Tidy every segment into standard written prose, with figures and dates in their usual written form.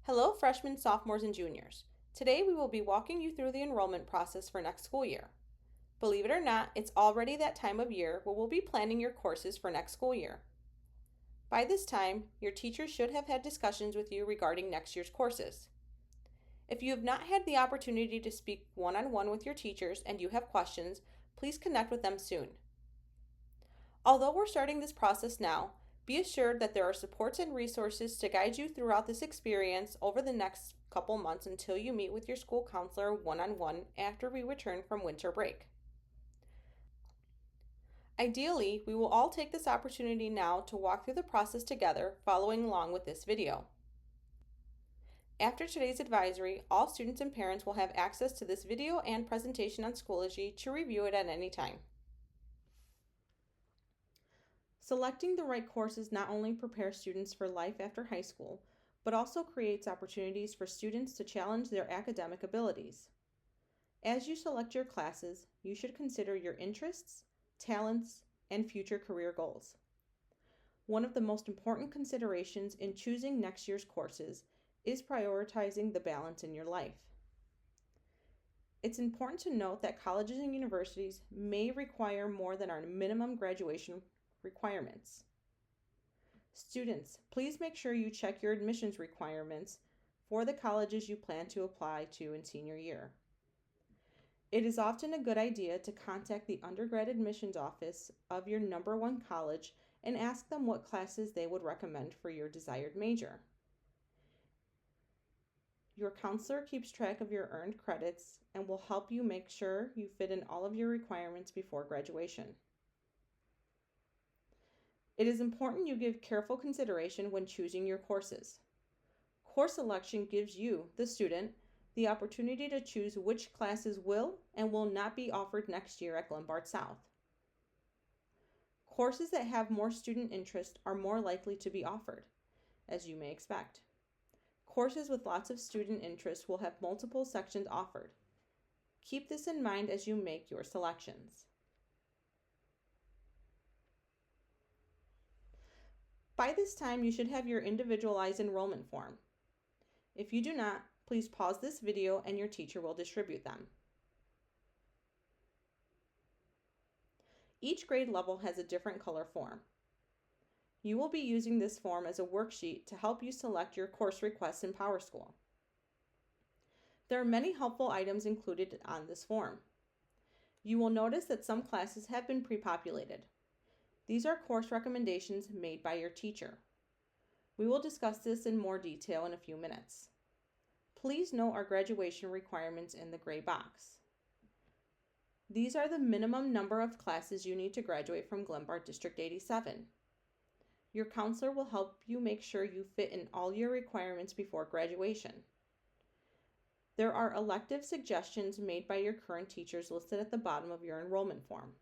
Hello, freshmen, sophomores, and juniors. Today we will be walking you through the enrollment process for next school year. Believe it or not, it's already that time of year where we'll be planning your courses for next school year. By this time, your teachers should have had discussions with you regarding next year's courses. If you have not had the opportunity to speak one-on-one with your teachers and you have questions, please connect with them soon. Although we're starting this process now, be assured that there are supports and resources to guide you throughout this experience over the next couple months until you meet with your school counselor one-on-one after we return from winter break. Ideally, we will all take this opportunity now to walk through the process together, following along with this video. After today's advisory, all students and parents will have access to this video and presentation on Schoology to review it at any time. Selecting the right courses not only prepares students for life after high school, but also creates opportunities for students to challenge their academic abilities. As you select your classes, you should consider your interests, talents, and future career goals. One of the most important considerations in choosing next year's courses is prioritizing the balance in your life. It's important to note that colleges and universities may require more than our minimum graduation requirements. Students, please make sure you check your admissions requirements for the colleges you plan to apply to in senior year. It is often a good idea to contact the undergrad admissions office of your number one college and ask them what classes they would recommend for your desired major. Your counselor keeps track of your earned credits and will help you make sure you fit in all of your requirements before graduation. It is important you give careful consideration when choosing your courses. Course selection gives you, the student, the opportunity to choose which classes will and will not be offered next year at Glenbard South. Courses that have more student interest are more likely to be offered, as you may expect. Courses with lots of student interest will have multiple sections offered. Keep this in mind as you make your selections. By this time, you should have your individualized enrollment form. If you do not, please pause this video and your teacher will distribute them. Each grade level has a different color form. You will be using this form as a worksheet to help you select your course requests in PowerSchool. There are many helpful items included on this form. You will notice that some classes have been pre-populated. These are course recommendations made by your teacher. We will discuss this in more detail in a few minutes. Please note our graduation requirements in the gray box. These are the minimum number of classes you need to graduate from Glenbard District 87. Your counselor will help you make sure you fit in all your requirements before graduation. There are elective suggestions made by your current teachers listed at the bottom of your enrollment form.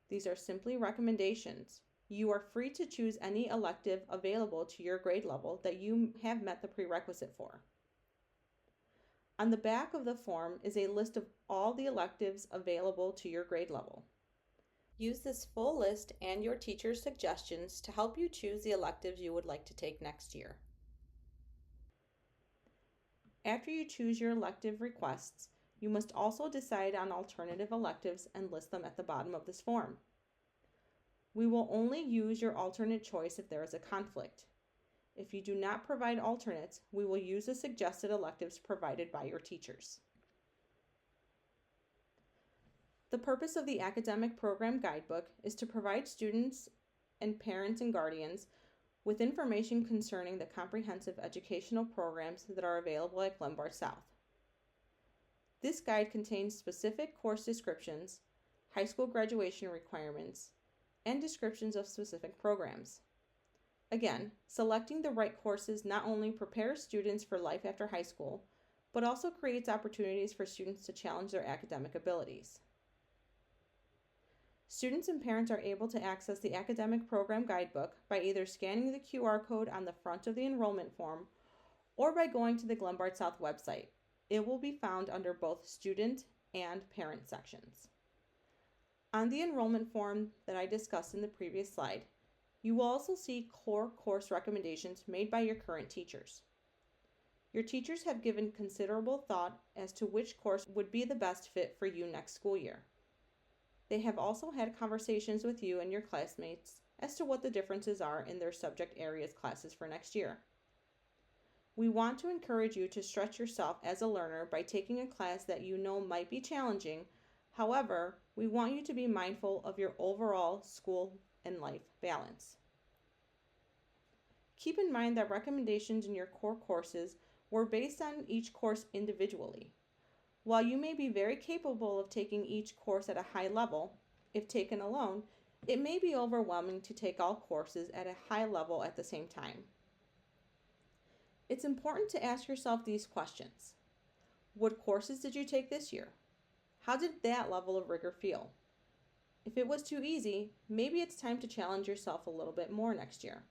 These are simply recommendations. You are free to choose any elective available to your grade level that you have met the prerequisite for. On the back of the form is a list of all the electives available to your grade level. Use this full list and your teacher's suggestions to help you choose the electives you would like to take next year. After you choose your elective requests, you must also decide on alternative electives and list them at the bottom of this form. We will only use your alternate choice if there is a conflict. If you do not provide alternates, we will use the suggested electives provided by your teachers. The purpose of the Academic Program Guidebook is to provide students and parents and guardians with information concerning the comprehensive educational programs that are available at Glenbard South. This guide contains specific course descriptions, high school graduation requirements, and descriptions of specific programs. Again, selecting the right courses not only prepares students for life after high school, but also creates opportunities for students to challenge their academic abilities. Students and parents are able to access the Academic Program Guidebook by either scanning the QR code on the front of the enrollment form or by going to the Glenbard South website. It will be found under both student and parent sections. On the enrollment form that I discussed in the previous slide, you will also see core course recommendations made by your current teachers. Your teachers have given considerable thought as to which course would be the best fit for you next school year. They have also had conversations with you and your classmates as to what the differences are in their subject areas classes for next year. We want to encourage you to stretch yourself as a learner by taking a class that you know might be challenging. However, we want you to be mindful of your overall school and life balance. Keep in mind that recommendations in your core courses were based on each course individually. While you may be very capable of taking each course at a high level, if taken alone, it may be overwhelming to take all courses at a high level at the same time. It's important to ask yourself these questions. What courses did you take this year? How did that level of rigor feel? If it was too easy, maybe it's time to challenge yourself a little bit more next year.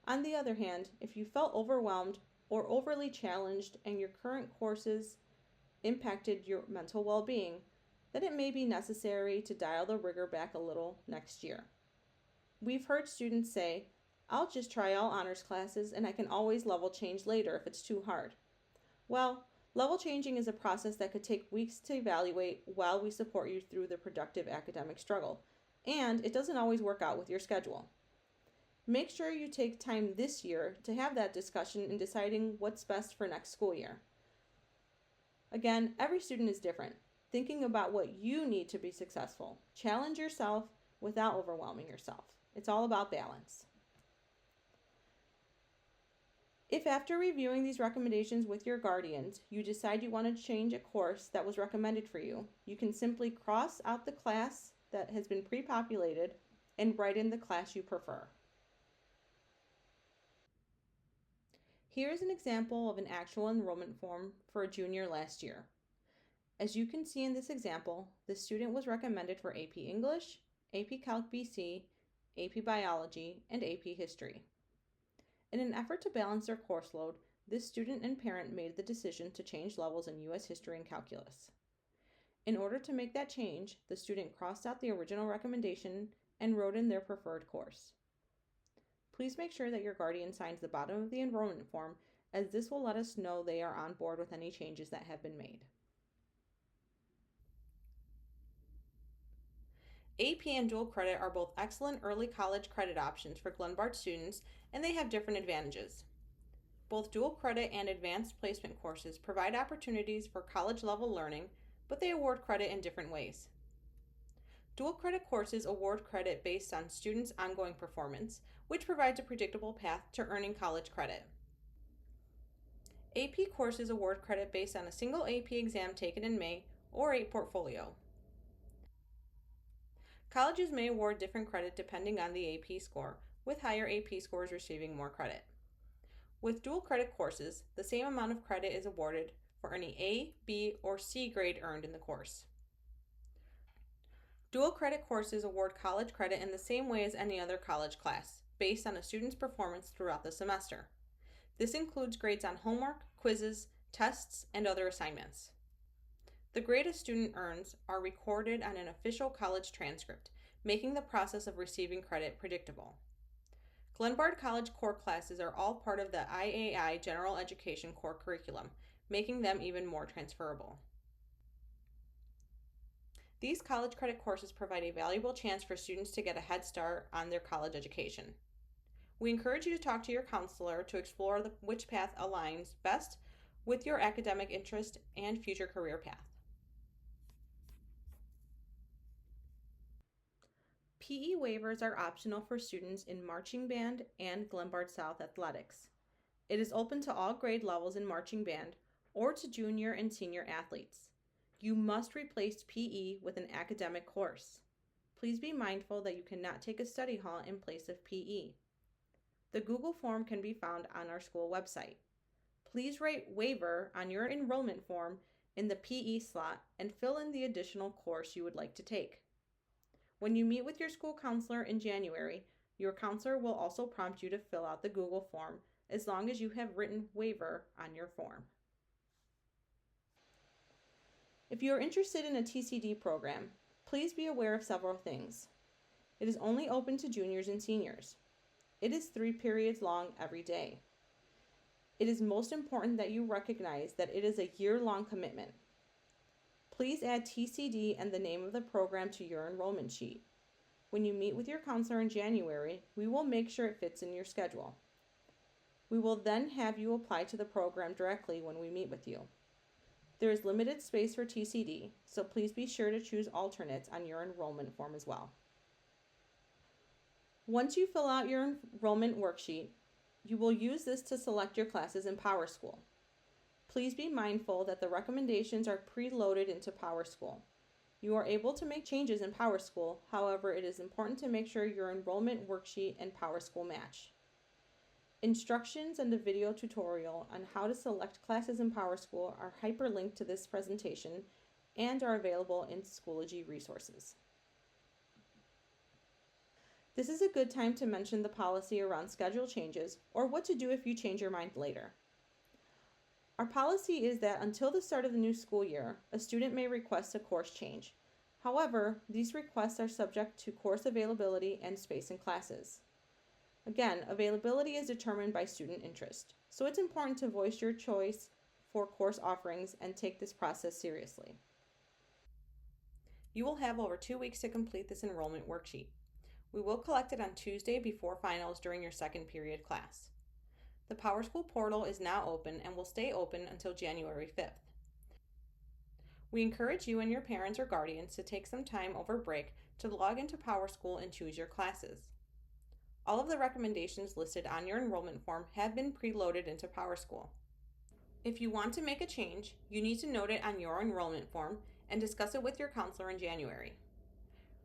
On the other hand, if you felt overwhelmed or overly challenged and your current courses impacted your mental well-being, then it may be necessary to dial the rigor back a little next year. We've heard students say, "I'll just try all honors classes and I can always level change later if it's too hard." Well, level changing is a process that could take weeks to evaluate while we support you through the productive academic struggle, and it doesn't always work out with your schedule. Make sure you take time this year to have that discussion in deciding what's best for next school year. Again, every student is different. Thinking about what you need to be successful. Challenge yourself without overwhelming yourself. It's all about balance. If after reviewing these recommendations with your guardians, you decide you want to change a course that was recommended for you, you can simply cross out the class that has been pre-populated and write in the class you prefer. Here's an example of an actual enrollment form for a junior last year. As you can see in this example, the student was recommended for AP English, AP Calc BC, AP Biology, and AP History. In an effort to balance their course load, this student and parent made the decision to change levels in U.S. History and Calculus. In order to make that change, the student crossed out the original recommendation and wrote in their preferred course. Please make sure that your guardian signs the bottom of the enrollment form, as this will let us know they are on board with any changes that have been made. AP and dual credit are both excellent early college credit options for Glenbard students, and they have different advantages. Both dual credit and advanced placement courses provide opportunities for college-level learning, but they award credit in different ways. Dual credit courses award credit based on students' ongoing performance, which provides a predictable path to earning college credit. AP courses award credit based on a single AP exam taken in May or a portfolio. Colleges may award different credit depending on the AP score, with higher AP scores receiving more credit. With dual credit courses, the same amount of credit is awarded for any A, B, or C grade earned in the course. Dual credit courses award college credit in the same way as any other college class, based on a student's performance throughout the semester. This includes grades on homework, quizzes, tests, and other assignments. The grade a student earns are recorded on an official college transcript, making the process of receiving credit predictable. Glenbard College core classes are all part of the IAI General Education core curriculum, making them even more transferable. These college credit courses provide a valuable chance for students to get a head start on their college education. We encourage you to talk to your counselor to explore which path aligns best with your academic interest and future career path. PE waivers are optional for students in marching band and Glenbard South athletics. It is open to all grade levels in marching band or to junior and senior athletes. You must replace PE with an academic course. Please be mindful that you cannot take a study hall in place of PE. The Google form can be found on our school website. Please write waiver on your enrollment form in the PE slot and fill in the additional course you would like to take. When you meet with your school counselor in January, your counselor will also prompt you to fill out the Google form as long as you have written waiver on your form. If you are interested in a TCD program, please be aware of several things. It is only open to juniors and seniors. It is 3 periods long every day. it is most important that you recognize that it is a year-long commitment. Please add TCD and the name of the program to your enrollment sheet. When you meet with your counselor in January, we will make sure it fits in your schedule. We will then have you apply to the program directly when we meet with you. There is limited space for TCD, so please be sure to choose alternates on your enrollment form as well. Once you fill out your enrollment worksheet, you will use this to select your classes in PowerSchool. Please be mindful that the recommendations are preloaded into PowerSchool. You are able to make changes in PowerSchool, however, it is important to make sure your enrollment worksheet and PowerSchool match. Instructions and a video tutorial on how to select classes in PowerSchool are hyperlinked to this presentation and are available in Schoology resources. This is a good time to mention the policy around schedule changes or what to do if you change your mind later. Our policy is that until the start of the new school year, a student may request a course change. However, these requests are subject to course availability and space in classes. Again, availability is determined by student interest, so it's important to voice your choice for course offerings and take this process seriously. You will have over 2 weeks to complete this enrollment worksheet. We will collect it on Tuesday before finals during your second period class. The PowerSchool portal is now open and will stay open until January 5th. We encourage you and your parents or guardians to take some time over break to log into PowerSchool and choose your classes. All of the recommendations listed on your enrollment form have been preloaded into PowerSchool. If you want to make a change, you need to note it on your enrollment form and discuss it with your counselor in January.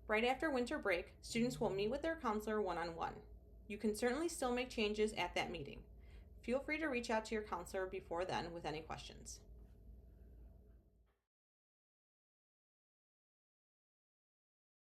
Right after winter break, students will meet with their counselor one-on-one. You can certainly still make changes at that meeting. Feel free to reach out to your counselor before then with any questions.